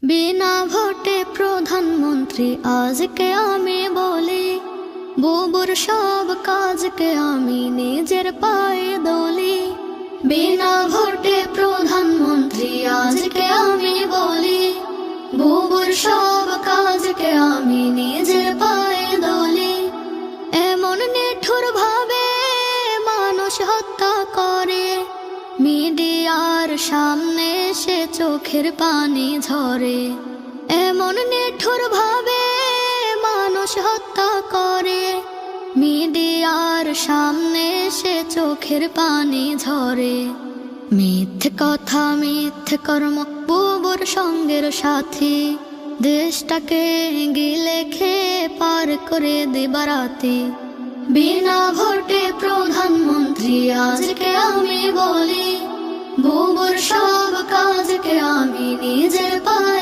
বিনা ভোটে প্রধানমন্ত্রী আজকে আমি বলি, বুবুর সব কাজকে আমি নিজের পায়ে দলি। বিনা ভোটে প্রধানমন্ত্রী আজকে আমি বলি, বুবুর সব কাজকে আমি নিজের পায়ে দলি। এমন নিঠুর ভাবে মানুষ হত্যা করে, মিডিয়ার সামনে সে চোখের পানি ঝরে। এমন নিঠুর ভাবে মানুষ হত্যা করে, মিডিয়ার সামনে সে চোখের পানি ঝরে। মিথ্যে কথা মিথ্যে কর্ম বুবুর সঙ্গের সাথী, দেশটাকে গিলে খেয়ে পার করে দিবারাতি। বিনা ভোটে প্রধানমন্ত্রী আজকে আমি বলি, বুবুর সব কাজকে আমি নিজের পায়ে